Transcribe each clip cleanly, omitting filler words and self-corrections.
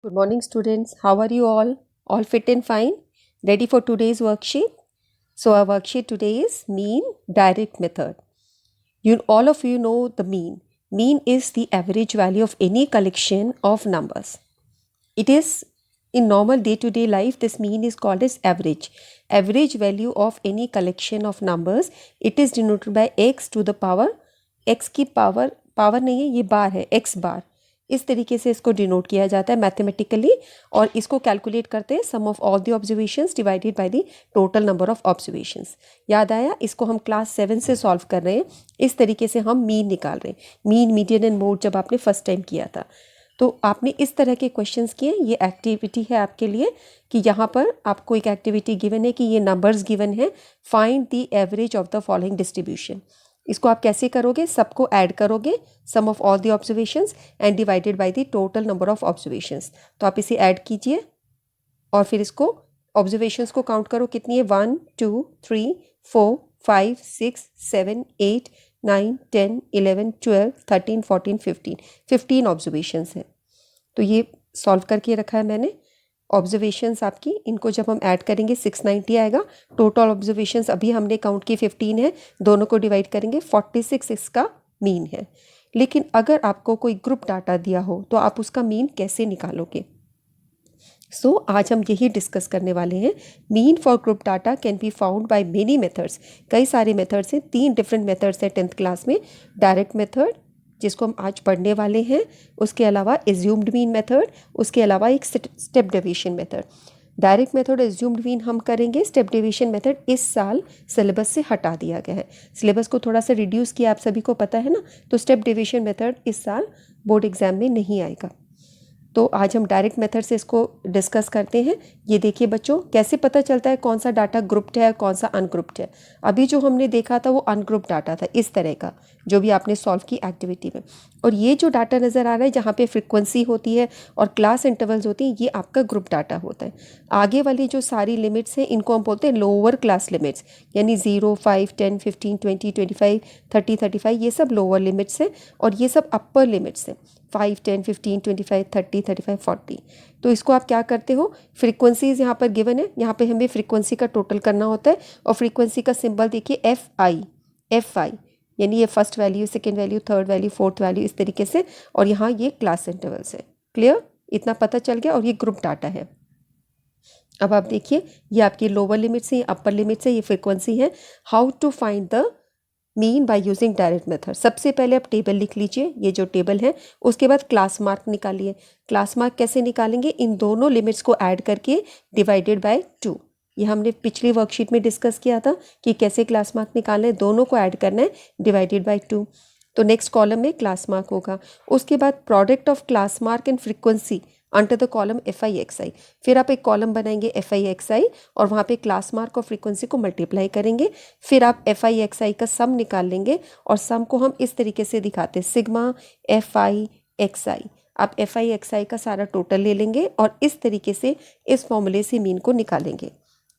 Good morning, students. How are you all? All fit and fine? Ready for today's worksheet? So our worksheet today is mean direct method. All of you know the mean. Mean is the average value of any collection of numbers. It is in normal day-to-day life, this mean is called as average. Average value of any collection of numbers. It is denoted by x to the power. x की power नहीं है, ये बार है, x बार. इस तरीके से इसको denote किया जाता है मैथमेटिकली और इसको कैलकुलेट करते हैं sum of all the observations divided by the total number of observations. याद आया? इसको हम क्लास 7 से सॉल्व कर रहे हैं. इस तरीके से हम मीन निकाल रहे हैं. मीन, मीडियन एंड मोड जब आपने फर्स्ट टाइम किया था तो आपने इस तरह के क्वेश्चंस किए. ये एक्टिविटी है आपके लिए कि यहाँ पर आपको एक एक्टिविटी गिवन है कि ये नंबर्स गिवन है. Find the average of the following distribution. इसको आप कैसे करोगे? सबको ऐड करोगे, sum of all the observations and divided by the total number of observations. तो आप इसे ऐड कीजिए और फिर इसको ऑब्जर्वेशंस को काउंट करो. कितनी है? 1 2 3 4 5 6 7 8 9 10 11 12 13 14 15 ऑब्जर्वेशंस हैं. तो ये सॉल्व करके रखा है मैंने. ऑब्जर्वेशंस आपकी, इनको जब हम ऐड करेंगे 690 आएगा. टोटल ऑब्जर्वेशंस अभी हमने काउंट की 15 है. दोनों को डिवाइड करेंगे 46 इसका मीन है. लेकिन अगर आपको कोई ग्रुप डाटा दिया हो तो आप उसका मीन कैसे निकालोगे? सो आज हम यही डिस्कस करने वाले हैं. Mean for group data can be found by many methods. कई सारे मेथड्स हैं. 3 डिफरेंट मेथड्स हैं 10th क्लास में. डायरेक्ट मेथड जिसको हम आज पढ़ने वाले हैं, उसके अलावा एज्यूम्ड मीन मेथड, उसके अलावा एक step deviation method. Direct method, assumed mean हम करेंगे. स्टेप डेविएशन मेथड इस साल सिलेबस से हटा दिया गया है. सिलेबस को थोड़ा सा रिड्यूस किया, आप सभी को पता है ना. तो स्टेप डेविएशन मेथड इस साल बोर्ड एग्जाम में नहीं आएगा. तो आज हम डायरेक्ट मेथड से इसको डिस्कस करते हैं. ये देखिए बच्चों, कैसे पता चलता है कौन सा डाटा ग्रुप्ड है कौन सा अनग्रुप्ड है. अभी जो हमने देखा था वो अनग्रुप्ड डाटा था, इस तरह का जो भी आपने सॉल्व की एक्टिविटी में. और ये जो डाटा नज़र आ रहा है जहाँ पे फ्रीक्वेंसी होती है और क्लास इंटरवल्स होती हैं, ये आपका ग्रुप डाटा होता है. आगे वाली जो सारी लिमिट्स हैं इनको हम बोलते हैं लोअर क्लास लिमिट्स, यानी 0 5 10 15 20 25 30 35, ये सब लोअर लिमिट्स हैं. और ये सब अपर लिमिट्स हैं, 5 10 15 25 30 35 40. तो इसको आप क्या करते हो? फ्रीक्वेंसीज यहाँ पर गिवन है, यहाँ पे हमें फ्रीक्वेंसी का टोटल करना होता है. और फ्रीक्वेंसी का सिंबल देखिए FI, यानी ये first value, second value, third value, fourth value, इस तरीके से. और यहाँ ये क्लास इंटरवल्स है. क्लियर? इतना पता चल गया. और ये ग्रुप डाटा है. अब आप देखिए, ये आपकी लोअर लिमिट्स है, अपर लिमिट्स है, ये फ्रीक्वेंसी है. How to find the mean by using direct method. सबसे पहले आप टेबल लिख लीजिए, ये जो टेबल है. उसके बाद क्लास मार्क निकालिए. क्लास मार्क कैसे निकालेंगे? इन दोनों लिमिट्स को ऐड करके डिवाइडेड बाय 2. ये हमने पिछली वर्कशीट में डिस्कस किया था कि कैसे क्लास मार्क निकालना है. दोनों को ऐड करना है, डिवाइडेड बाय 2. तो नेक्स्ट कॉलम में क्लास मार्क होगा. उसके बाद product of class mark and frequency under the column FI/XI. फिर आप एक कॉलम बनाएंगे FI/XI और वहाँ पे क्लास मार्क और फ्रीक्वेंसी को मल्टीप्लाई करेंगे. फिर आप FI/XI का सम निकाल लेंगे और सम को हम इस तरीके से दिखाते हैं, सिग्मा FI/XI. आप FI/XI का सारा टोटल ले लेंगे और इस तरीके से इस फॉर्मूले से मीन को निकालेंगे.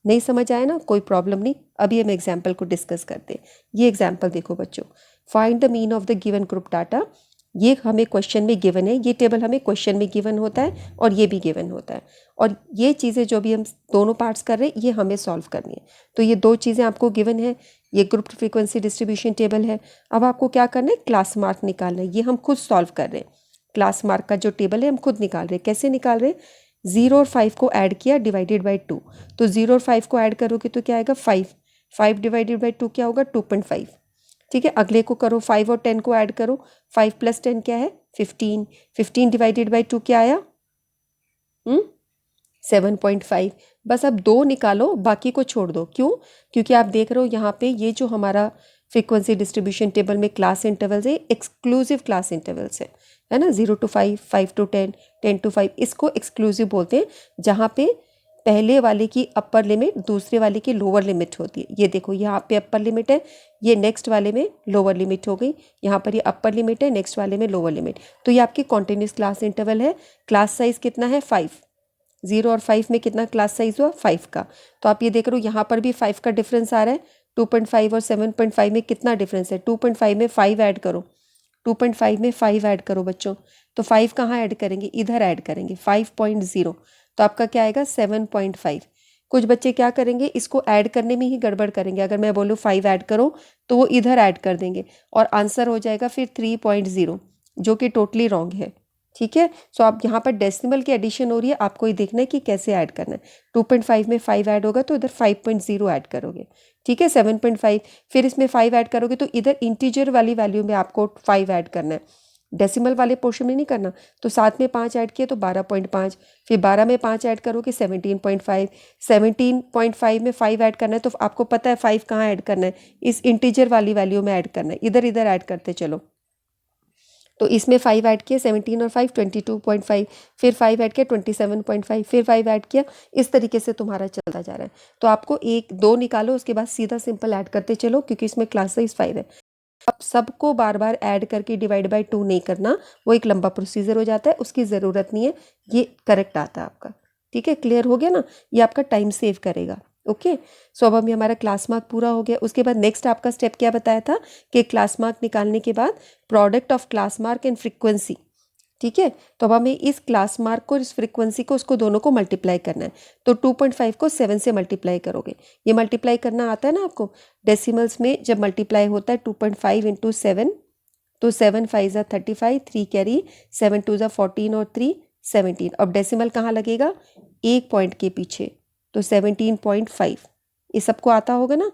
नहीं समझ आया ना? कोई प्रॉब्लम नहीं. अभी हम एग्जाम्पल को डिस्कस करते हैं. ये एग्जाम्पल देखो बच्चों. Find the mean of the given group data. ये हमें क्वेश्चन में गिवन है. ये टेबल हमें क्वेश्चन में गिवन होता है और ये भी गिवन होता है. और ये चीज़ें जो भी हम दोनों पार्ट्स कर रहे हैं ये हमें सॉल्व करनी है. तो ये 2 चीज़ें आपको गिवन है. ये ग्रुप फ्रीक्वेंसी डिस्ट्रीब्यूशन टेबल है. अब आपको क्या करना है? क्लास मार्क निकालना है. ये हम खुद सॉल्व कर रहे हैं. क्लास मार्क का जो टेबल है हम खुद निकाल रहे हैं. कैसे निकाल रहे हैं? 0 और 5 को ऐड किया, डिवाइडेड बाई 2. तो 0 और 5 को ऐड करोगे तो क्या आएगा? 5 डिवाइडेड बाई 2 क्या होगा? 2.5. ठीक है. अगले को करो, 5 और 10 को ऐड करो. 5 + 10 क्या है? 15. 15 डिवाइडेड बाई 2 क्या आया? 7.5. बस अब 2 निकालो, बाकी को छोड़ दो. क्यों? क्योंकि आप देख रहे हो यहाँ पे ये जो हमारा फ्रीक्वेंसी डिस्ट्रीब्यूशन टेबल में क्लास इंटरवल्स है, एक्सक्लूसिव क्लास इंटरवल्स है ना. 0 to 5, 5 to 10, 10 to 5, इसको एक्सक्लूसिव बोलते हैं. जहाँ पे पहले वाले की अपर लिमिट दूसरे वाले की लोअर लिमिट होती है. ये देखो यहाँ पे अपर लिमिट है, ये नेक्स्ट वाले में लोअर लिमिट हो गई. यहाँ पर ये अपर लिमिट है, नेक्स्ट वाले में लोअर लिमिट. तो ये आपकी कॉन्टिन्यूस क्लास इंटरवल है. क्लास साइज कितना है? 5. 0 और 5 में कितना क्लास साइज हुआ? 5 का. तो आप ये देख रहे हो यहाँ पर भी 5 का डिफरेंस आ रहा है. 2.5 और 7.5 में कितना डिफरेंस है? 2.5 में 5 ऐड करो. 2.5 में 5 ऐड करो बच्चों. तो 5 कहाँ ऐड करेंगे, इधर ऐड करेंगे 5.0, तो आपका क्या आएगा 7.5। कुछ बच्चे क्या करेंगे, इसको ऐड करने में ही गड़बड़ करेंगे। अगर मैं बोलूँ 5 ऐड करो तो वो इधर ऐड कर देंगे और आंसर हो जाएगा फिर 3.0, जो कि टोटली रॉन्ग है। ठीक है, सो आप यहाँ पर डेसिमल की एडिशन हो रही है, आपको ये देखना है कि कैसे ऐड करना है। 2.5 में 5 ऐड होगा तो इधर 5.0 ऐड करोगे। ठीक है, 7.5, फिर इसमें 5 ऐड करोगे तो इधर इंटीजर वाली वैल्यू में आपको 5 ऐड करना है, डेसिमल वाले पोर्शन में नहीं करना। तो 7 में 5 ऐड किए तो 12.5, फिर 12 में 5 ऐड करोगे 17.5, 17.5 में 5 ऐड करना है तो आपको पता है 5 कहाँ ऐड करना है, इस इंटीजर वाली वैल्यू में ऐड करना है, इधर इधर ऐड करते चलो। तो इसमें 5 ऐड किया, 17 और 5 22.5, फिर 5 ऐड किया 27.5, फिर 5 ऐड किया, इस तरीके से तुम्हारा चलता जा रहा है। तो आपको 1 2 निकालो, उसके बाद सीधा सिंपल ऐड करते चलो, क्योंकि इसमें क्लास साइज 5 है। अब सबको बार बार ऐड करके डिवाइड बाय 2 नहीं करना, वो एक लंबा प्रोसीजर हो जाता है, उसकी ज़रूरत नहीं है, ये करेक्ट आता है आपका। ठीक है, क्लियर हो गया ना, ये आपका टाइम सेव करेगा। ओके, सो अब हमें हमारा क्लास मार्क पूरा हो गया। उसके बाद नेक्स्ट आपका स्टेप क्या बताया था कि क्लास मार्क निकालने के बाद product of class mark and frequency. ठीक है, तो अब हमें इस क्लास मार्क को, इस फ्रीक्वेंसी को, उसको दोनों को मल्टीप्लाई करना है। तो 2.5 को 7 से मल्टीप्लाई करोगे। ये मल्टीप्लाई करना आता है ना आपको, डेसिमल्स में जब मल्टीप्लाई होता है 2.5 इंटू 7, तो 7 5 ज़ा 35, 3 कैरी, 7 2 ज़ा 14 और 3 17। अब डेसिमल कहाँ लगेगा, एक पॉइंट के पीछे, तो 17.5। ये सबको आता होगा ना।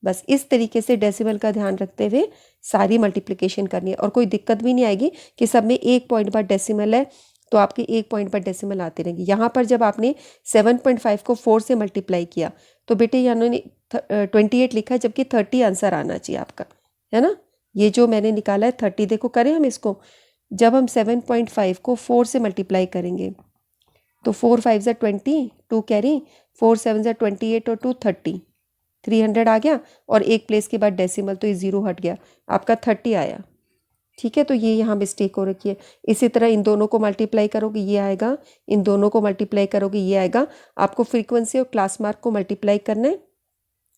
बस इस तरीके से डेसिमल का ध्यान रखते हुए सारी मल्टीप्लिकेशन करनी है, और कोई दिक्कत भी नहीं आएगी कि सब में एक पॉइंट पर डेसिमल है तो आपके एक पॉइंट पर डेसिमल आते रहेंगे। यहाँ पर जब आपने 7.5 को 4 से मल्टीप्लाई किया तो बेटे यहाँ ने 28 लिखा है, जबकि 30 आंसर आना चाहिए आपका, है ना। ये जो मैंने निकाला है 30, देखो करें हम इसको। जब हम 7.5 को 4 से मल्टीप्लाई करेंगे तो 4 5 ज़ा 20, 2 कैरी, 4 7 ज़ा 28 और 2 30, 300 आ गया, और एक प्लेस के बाद डेसिमल तो ये 0 हट गया, आपका 30 आया। ठीक है, तो ये यहाँ मिस्टेक हो रखी है। इसी तरह इन दोनों को मल्टीप्लाई करोगे ये आएगा, इन दोनों को मल्टीप्लाई करोगे ये आएगा। आपको फ्रीक्वेंसी और क्लास मार्क को मल्टीप्लाई करना है,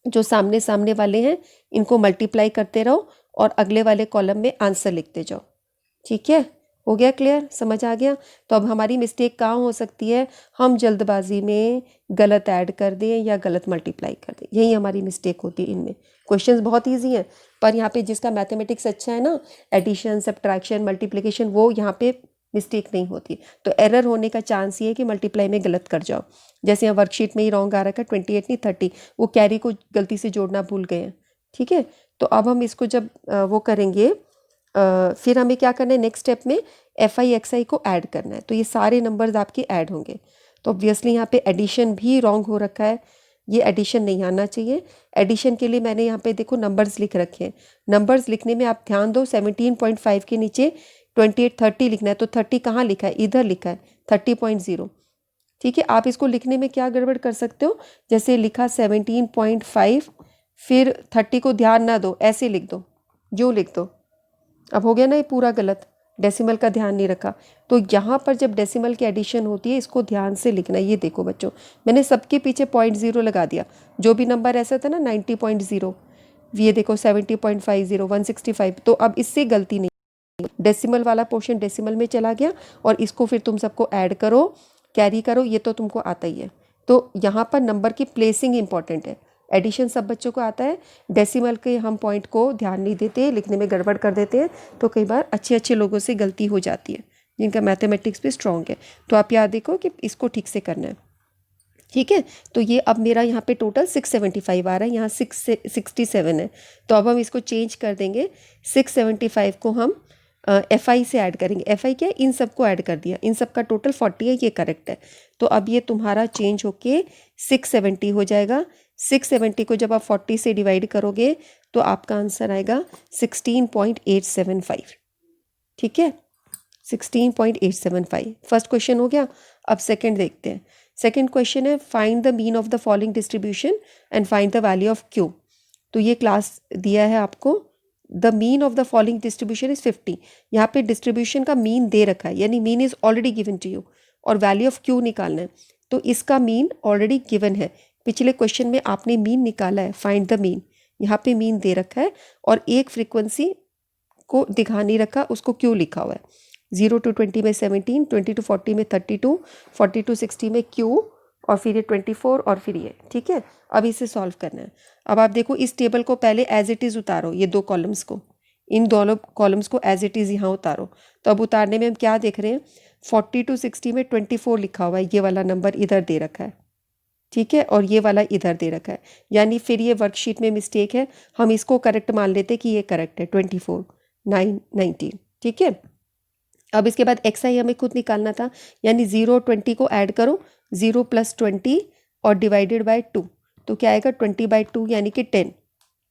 जो सामने सामने वाले हैं इनको मल्टीप्लाई करते रहो और अगले वाले कॉलम में आंसर लिखते जाओ। ठीक है, हो गया क्लियर, समझ आ गया। तो अब हमारी मिस्टेक कहाँ हो सकती है, हम जल्दबाजी में गलत ऐड कर दें या गलत मल्टीप्लाई कर दें, यही हमारी मिस्टेक होती है। इनमें क्वेश्चंस बहुत इजी हैं, पर यहाँ पे जिसका मैथमेटिक्स अच्छा है ना, एडिशन सब्ट्रैक्शन मल्टीप्लिकेशन, वो यहाँ पे मिस्टेक नहीं होती। तो एरर होने का चांस ये है कि मल्टीप्लाई में गलत कर जाओ। जैसे यहाँ वर्कशीट में ही रॉन्ग आ रखा है, 28 नहीं 30, वो कैरी को गलती से जोड़ना भूल गए हैं। ठीक है, तो अब हम इसको जब वो करेंगे, फिर हमें क्या करना है, नेक्स्ट स्टेप में FI XI को ऐड करना है, तो ये सारे नंबर्स आपके ऐड होंगे। तो ऑब्वियसली यहाँ पे एडिशन भी रॉन्ग हो रखा है, ये एडिशन नहीं आना चाहिए। एडिशन के लिए मैंने यहाँ पे देखो नंबर्स लिख रखे हैं। नंबर्स लिखने में आप ध्यान दो, 17.5 के नीचे 28 30 लिखना है, तो 30 कहाँ लिखा है, इधर लिखा है 30.0। ठीक है, आप इसको लिखने में क्या गड़बड़ कर सकते हो, जैसे लिखा 17.5, फिर 30 को ध्यान ना दो, ऐसे लिख दो, जो लिख दो। अब हो गया ना ये पूरा गलत, डेसिमल का ध्यान नहीं रखा। तो यहाँ पर जब डेसिमल की एडिशन होती है इसको ध्यान से लिखना। ये देखो बच्चों, मैंने सबके पीछे 0.0 लगा दिया, जो भी नंबर ऐसा था ना 90.0, ये देखो 70.50, 165, तो अब इससे गलती नहीं, डेसिमल वाला पोर्शन डेसिमल में चला गया, और इसको फिर तुम सबको ऐड करो, कैरी करो, ये तो तुमको आता ही है। तो यहाँ पर नंबर की प्लेसिंग इंपॉर्टेंट है। एडिशन सब बच्चों को आता है, डेसिमल के हम पॉइंट को ध्यान नहीं देते, लिखने में गड़बड़ कर देते हैं, तो कई बार अच्छे अच्छे लोगों से गलती हो जाती है जिनका मैथमेटिक्स भी स्ट्रॉन्ग है। तो आप याद देखो कि इसको ठीक से करना है। ठीक है, तो ये अब मेरा यहाँ पे टोटल 675 आ रहा है, यहाँ 667 है, तो अब हम इसको चेंज कर देंगे। 675 को हम FI से ऐड करेंगे। FI क्या है, इन सबको ऐड कर दिया, इन सब का टोटल 40 है, ये करेक्ट है। तो अब ये तुम्हारा चेंज होके 670 हो जाएगा। 670 को जब आप 40 से डिवाइड करोगे तो आपका आंसर आएगा 16.875। ठीक है, 16.875 फर्स्ट क्वेश्चन हो गया। अब सेकंड देखते हैं। सेकंड क्वेश्चन है, find the mean of the following distribution and find the value of Q। तो ये क्लास दिया है आपको, the mean of the following distribution is 50। यहाँ पे डिस्ट्रीब्यूशन का मीन दे रखा है, यानी mean is already given to you, और वैल्यू ऑफ Q निकालना है, तो इसका मीन ऑलरेडी गिवन है। पिछले क्वेश्चन में आपने मीन निकाला है, फाइंड द मीन, यहाँ पे मीन दे रखा है, और एक फ्रीक्वेंसी को दिखा नहीं रखा, उसको Q लिखा हुआ है। 0 to 20 में 17, 20 to 40 में 32, 40 to 60 में Q, और फिर ये 24 और फिर ये, ठीक है। अब इसे सॉल्व करना है। अब आप देखो इस टेबल को पहले एज इट इज़ उतारो, ये 2 कॉलम्स को, इन दोनों कॉलम्स को एज इट इज़ यहाँ उतारो। तो अब उतारने में हम क्या देख रहे हैं, 40 to 60 में 24 लिखा हुआ है, ये वाला नंबर इधर दे रखा है, ठीक है, और ये वाला इधर दे रखा है, यानी फिर ये वर्कशीट में मिस्टेक है, हम इसको करेक्ट मान लेते कि ये करेक्ट है, 24, 9, 19, ठीक है। अब इसके बाद XI हमें खुद निकालना था, यानी 0 20 को ऐड करो, 0 + 20 और डिवाइडेड बाय 2, तो क्या आएगा 20/2 यानी कि 10,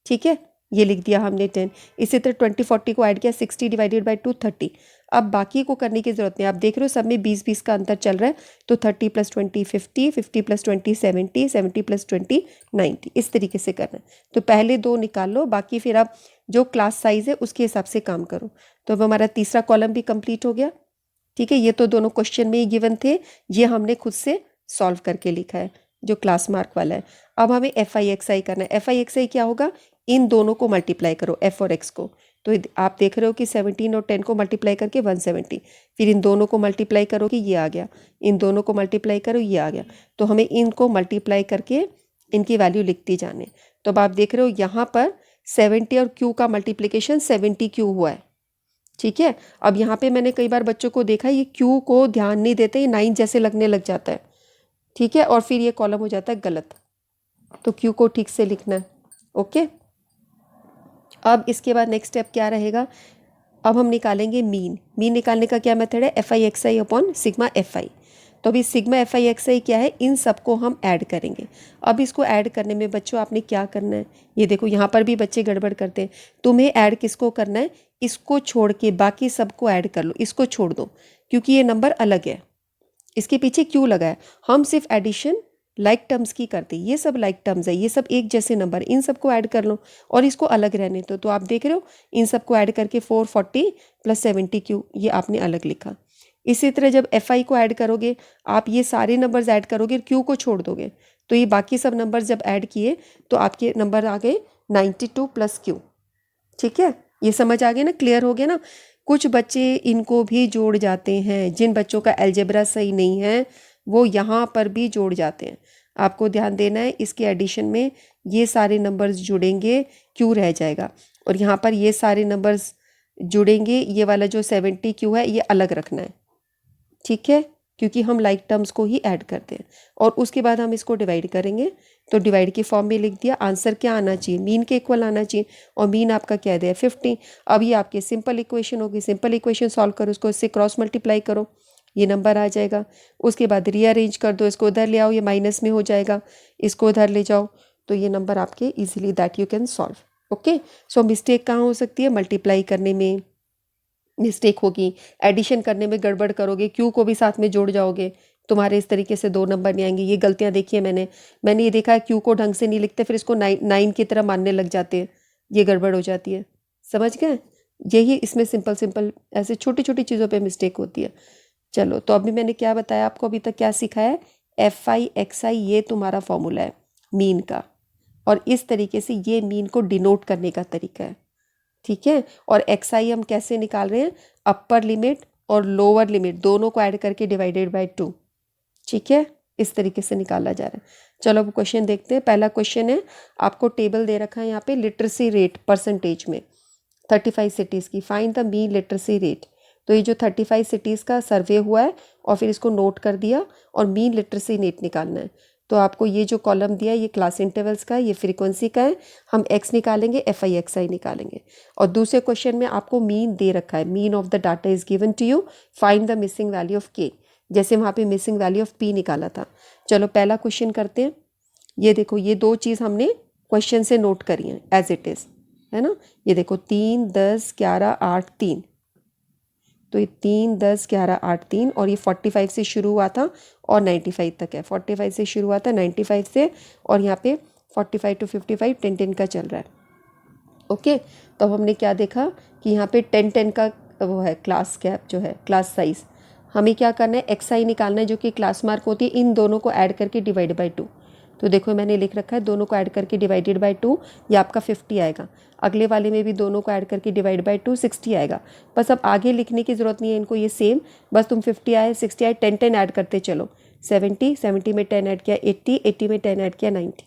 ठीक है, ये लिख दिया हमने 10। इसी तरह 20 40 को ऐड किया, 60 डिवाइडेड बाय 2 30। अब बाकी को करने की ज़रूरत नहीं, आप देख रहे हो सब में 20-20 का अंतर चल रहा है, तो 30 + 20 50, 50 + 20 70, 70 + 20 90, इस तरीके से करना है। तो पहले 2 निकाल लो, बाकी फिर आप जो क्लास साइज़ है उसके हिसाब से काम करो। तो अब हमारा तीसरा कॉलम भी कंप्लीट हो गया, ठीक है। ये तो दोनों क्वेश्चन में ही गिवन थे, ये हमने खुद से सॉल्व करके लिखा है जो क्लास मार्क वाला है। अब हमें FI/XI करना है। FI/XI क्या होगा, इन दोनों को मल्टीप्लाई करो, F और X को। तो आप देख रहे हो कि 17 और 10 को मल्टीप्लाई करके 170, फिर इन दोनों को मल्टीप्लाई करो कि ये आ गया, इन दोनों को मल्टीप्लाई करो ये आ गया। तो हमें इनको मल्टीप्लाई करके इनकी वैल्यू लिखती जाने। तो अब आप देख रहे हो यहाँ पर 70 और Q का मल्टीप्लिकेशन 70Q हुआ है, ठीक है। अब यहाँ पे मैंने कई बार बच्चों को देखा ये Q को ध्यान नहीं देते, ये 9 जैसे लगने लग जाता है, ठीक है, और फिर ये कॉलम हो जाता है गलत। तो Q को ठीक से लिखना है, ओके। अब इसके बाद नेक्स्ट स्टेप क्या रहेगा, अब हम निकालेंगे मीन। मीन निकालने का क्या मेथड है, FI/XI अपॉन सिग्मा FI। तो अभी सिग्मा FI/XI क्या है, इन सबको हम ऐड करेंगे। अब इसको ऐड करने में बच्चों आपने क्या करना है, ये देखो यहाँ पर भी बच्चे गड़बड़ करते हैं। तुम्हें ऐड किसको करना है, इसको छोड़ के बाकी सबको ऐड कर लो, इसको छोड़ दो क्योंकि ये नंबर अलग है, इसके पीछे क्यों लगा है। हम सिर्फ एडिशन लाइक टर्म्स की करते, ये सब लाइक टर्म्स है, ये सब एक जैसे नंबर, इन सबको ऐड कर लो और इसको अलग रहने दो। तो आप देख रहे हो इन सबको ऐड करके 440 + 70Q, ये आपने अलग लिखा। इसी तरह जब FI को ऐड करोगे, आप ये सारे नंबर्स ऐड करोगे, Q को छोड़ दोगे, तो ये बाकी सब नंबर्स जब ऐड किए तो आपके नंबर आ गए 92 + Q, ठीक है। ये समझ आ गया ना, क्लियर हो गया ना। कुछ बच्चे इनको भी जोड़ जाते हैं, जिन बच्चों का अलजेब्रा सही नहीं है वो यहाँ पर भी जोड़ जाते हैं। आपको ध्यान देना है, इसके एडिशन में ये सारे नंबर्स जुड़ेंगे, Q रह जाएगा, और यहाँ पर ये सारे नंबर्स जुड़ेंगे, ये वाला जो 70Q है ये अलग रखना है, ठीक है, क्योंकि हम लाइक टर्म्स को ही ऐड करते हैं। और उसके बाद हम इसको डिवाइड करेंगे, तो डिवाइड की फॉर्म में लिख दिया। आंसर क्या आना चाहिए, मीन के इक्वल आना चाहिए, और मीन आपका क्या दिया 50। अब ये आपके सिंपल इक्वेशन होगी, सिंपल इक्वेशन सॉल्व करो, उसको इससे क्रॉस मल्टीप्लाई करो, ये नंबर आ जाएगा। उसके बाद रीअरेंज कर दो, इसको उधर ले आओ, ये माइनस में हो जाएगा, इसको उधर ले जाओ, तो ये नंबर आपके easily that you can solve, okay. So mistake कहाँ हो सकती है, मल्टीप्लाई करने में मिस्टेक होगी, एडिशन करने में गड़बड़ करोगे, क्यू को भी साथ में जोड़ जाओगे, तुम्हारे इस तरीके से 2 नंबर नहीं आएंगे। ये गलतियां देखी है मैंने ये देखा है, क्यू को ढंग से नहीं लिखते, फिर इसको 9 की तरह मानने लग जाते हैं, ये गड़बड़ हो जाती है, समझ गए। यही इसमें सिंपल ऐसे छोटी छोटी चीज़ों पे मिस्टेक होती है। चलो, तो अभी मैंने क्या बताया आपको, अभी तक क्या सीखा है, FI/XI ये तुम्हारा फॉर्मूला है मीन का, और इस तरीके से ये मीन को डिनोट करने का तरीका है, ठीक है। और XI हम कैसे निकाल रहे हैं, अपर लिमिट और लोअर लिमिट दोनों को ऐड करके डिवाइडेड बाय 2, ठीक है, इस तरीके से निकाला जा रहा है। चलो अब क्वेश्चन देखते हैं। पहला क्वेश्चन है, आपको टेबल दे रखा है यहाँ पे लिटरेसी रेट परसेंटेज में 35 सिटीज़ की, find the mean literacy rate. तो ये जो 35 सिटीज़ का सर्वे हुआ है और फिर इसको नोट कर दिया, और मीन लिटरेसी रेट निकालना है। तो आपको ये जो कॉलम दिया है ये क्लास इंटरवल्स का है, ये फ्रीक्वेंसी का है, हम X निकालेंगे, FI/XI निकालेंगे। और दूसरे क्वेश्चन में आपको मीन दे रखा है, mean of the data is given to you, find the missing value of K, जैसे वहाँ पे मिसिंग वैल्यू ऑफ P निकाला था। चलो पहला क्वेश्चन करते हैं। ये देखो, ये 2 चीज़ हमने क्वेश्चन से नोट करी हैं एज इट इज़, है ना। ये देखो 3 10 11 8 3, तो ये 3 10 11 8 3, और ये 45 से शुरू हुआ था और 95 तक है, 45 से शुरू हुआ था 95 से, और यहाँ पे 45 to 55 10 10 का चल रहा है, ओके। तो अब हमने क्या देखा कि यहाँ पे 10 10 का वो है क्लास गैप, जो है क्लास साइज। हमें क्या करना है, XI निकालना है जो कि क्लास मार्क होती है, इन दोनों को ऐड करके डिवाइड बाय 2। तो देखो मैंने लिख रखा है दोनों को ऐड करके डिवाइडेड बाय 2, ये आपका 50 आएगा। अगले वाले में भी दोनों को ऐड करके डिवाइड बाय 2 60 आएगा। बस अब आगे लिखने की ज़रूरत नहीं है इनको, ये सेम, बस तुम 50 आए 60 आए 10 10 ऐड करते चलो। 70 70 में 10 ऐड किया 80 80 में 10 ऐड किया 90।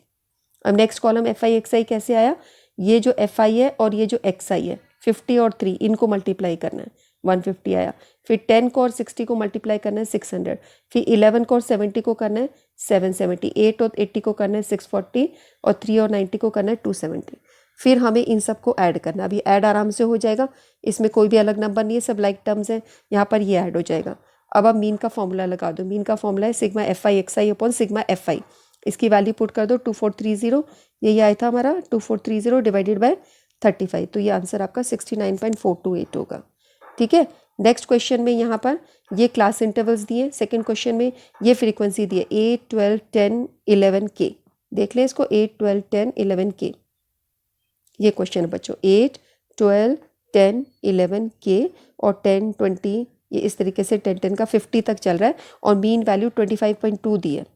अब next column F I X I कैसे आया, ये जो एफ आई है और ये जो एक्स आई है 50 और 3 इनको मल्टीप्लाई करना है 150 आया। फिर 10 को और 60 को मल्टीप्लाई करना है 600। फिर 11 को और 70 को करना है 770। 8 और 80 को करना है 640 और 3 और 90 को करना है 270। फिर हमें इन सबको ऐड करना है। अभी ऐड आराम से हो जाएगा, इसमें कोई भी अलग नंबर नहीं है, सब लाइक टर्म्स हैं, यहाँ पर ये ऐड हो जाएगा। अब आप मीन का फॉर्मूला लगा दो। मीन का फॉर्मूला है sigma F I X I upon sigma F I. इसकी वैल्यू पुट कर दो 2430, यही आया था हमारा 2430 डिवाइडेड बाय 35। तो ये आंसर आपका 69.428 होगा। ठीक है, नेक्स्ट क्वेश्चन में यहाँ पर ये क्लास इंटरवल्स दिए, सेकंड क्वेश्चन में ये फ्रीक्वेंसी दी है 8 12 10 11 के। देख लें इसको 8 12 10 11 के, ये क्वेश्चन है बच्चों 8 12 10 11 के और 10 20, ये इस तरीके से 10 10 का 50 तक चल रहा है और मीन वैल्यू 25.2 दी है।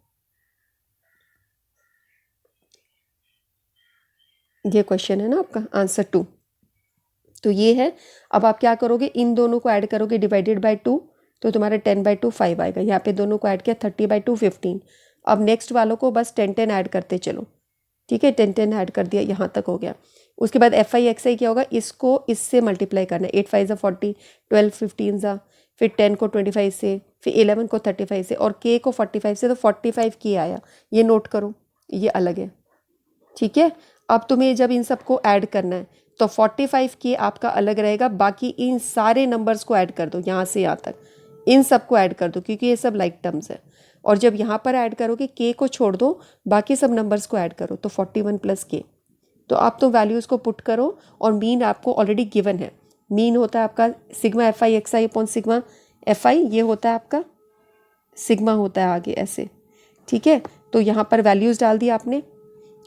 ये क्वेश्चन है ना आपका आंसर 2। तो ये है। अब आप क्या करोगे, इन दोनों को ऐड करोगे डिवाइडेड बाय 2, तो तुम्हारा 10/2 5 आएगा। यहाँ पे दोनों को ऐड किया 30/2 15। अब नेक्स्ट वालों को बस 10 10 ऐड करते चलो। ठीक है, 10 10 ऐड कर दिया, यहाँ तक हो गया। उसके बाद एफ आई एक्स आई क्या होगा, इसको इससे मल्टीप्लाई करना है। 8 5 40, 12 15 ज़ा, फिर 10 को 25 से, फिर 11 को 35 से और के को 45 से, तो 45 के आया। ये नोट करो, ये अलग है। ठीक है, अब तुम्हें जब इन सबको ऐड करना है तो 45 के आपका अलग रहेगा, बाकी इन सारे नंबर्स को ऐड कर दो, यहाँ से यहाँ तक इन सबको ऐड कर दो क्योंकि ये सब लाइक टर्म्स है। और जब यहाँ पर ऐड करोगे के को छोड़ दो, बाकी सब नंबर्स को ऐड करो, तो 41 प्लस के। तो आप तो वैल्यूज़ को पुट करो और मीन आपको ऑलरेडी गिवन है। मीन होता है आपका sigma F I X I upon sigma F I, ये होता है आपका सिग्मा होता है आगे ऐसे। ठीक है, तो यहाँ पर वैल्यूज़ डाल दिया आपने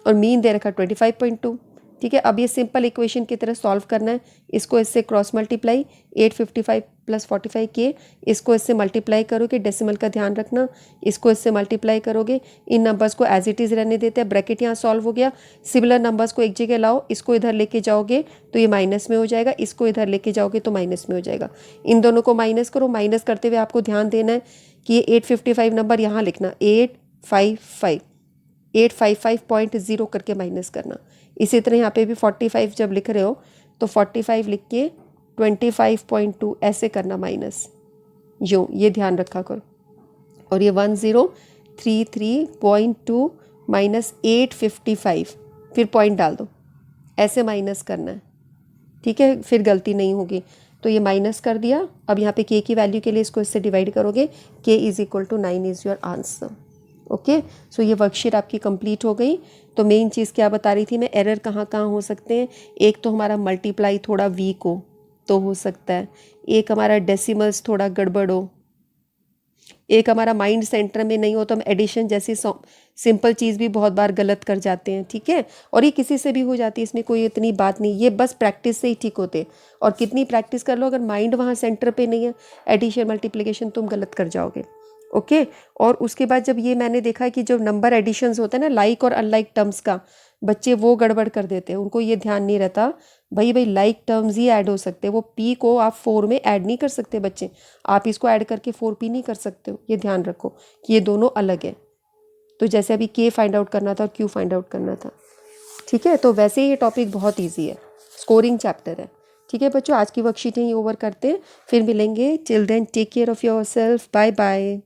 और मीन दे रखा 25.2। ठीक है, अब ये सिंपल इक्वेशन की तरह सॉल्व करना है। इसको इससे क्रॉस मल्टीप्लाई 855 प्लस 45 के, इसको इससे मल्टीप्लाई करोगे, डेसिमल का ध्यान रखना, इसको इससे मल्टीप्लाई करोगे। इन नंबर्स को एज इट इज़ रहने देते हैं, ब्रैकेट यहाँ सॉल्व हो गया। सिमिलर नंबर्स को एक जगह लाओ, इसको इधर लेके जाओगे तो ये माइनस में हो जाएगा, इसको इधर लेके जाओगे तो माइनस में हो जाएगा। इन दोनों को माइनस करो। माइनस करते हुए आपको ध्यान देना है कि ये 855 नंबर यहाँ लिखना, 855.0 करके माइनस करना। इसी तरह यहाँ पे भी 45 जब लिख रहे हो तो 45 लिख के 25.2 ऐसे करना माइनस, यूँ, ये ध्यान रखा करो। और ये 1033.2 माइनस 855, फिर पॉइंट डाल दो, ऐसे माइनस करना है। ठीक है, फिर गलती नहीं होगी। तो ये माइनस कर दिया। अब यहाँ पे के की वैल्यू के लिए इसको इससे डिवाइड करोगे, K is equal to 9 is your answer. Okay, so ये वर्कशीट आपकी कंप्लीट हो गई। तो मेन चीज़ क्या बता रही थी मैं, एरर कहाँ कहाँ हो सकते हैं। एक तो हमारा मल्टीप्लाई थोड़ा वीक हो तो हो सकता है, एक हमारा डेसिमल्स थोड़ा गड़बड़ हो, एक हमारा माइंड सेंटर में नहीं हो तो हम एडिशन जैसी सिंपल चीज़ भी बहुत बार गलत कर जाते हैं। ठीक है, और ये किसी से भी हो जाती है, इसमें कोई इतनी बात नहीं, ये बस प्रैक्टिस से ही ठीक होते हैं। और कितनी प्रैक्टिस कर लो, अगर माइंड वहाँ सेंटर पे नहीं है, एडिशन मल्टीप्लिकेशन तुम गलत कर जाओगे। ओके, और उसके बाद जब ये मैंने देखा कि जो नंबर एडिशंस होते हैं ना, लाइक और अनलाइक टर्म्स का, बच्चे वो गड़बड़ कर देते हैं, उनको ये ध्यान नहीं रहता भाई लाइक टर्म्स ही ऐड हो सकते हैं, वो पी को आप 4 में ऐड नहीं कर सकते बच्चे, आप इसको ऐड करके 4p नहीं कर सकते हो। ये ध्यान रखो कि ये दोनों अलग है। तो जैसे अभी के फाइंड आउट करना था और क्यू फाइंड आउट करना था। ठीक है, तो वैसे ये टॉपिक बहुत ईजी है, स्कोरिंग चैप्टर है। ठीक है बच्चों, आज की वर्कशीट यहीं ओवर करते हैं, फिर मिलेंगे। Till then take care of yourself, bye bye.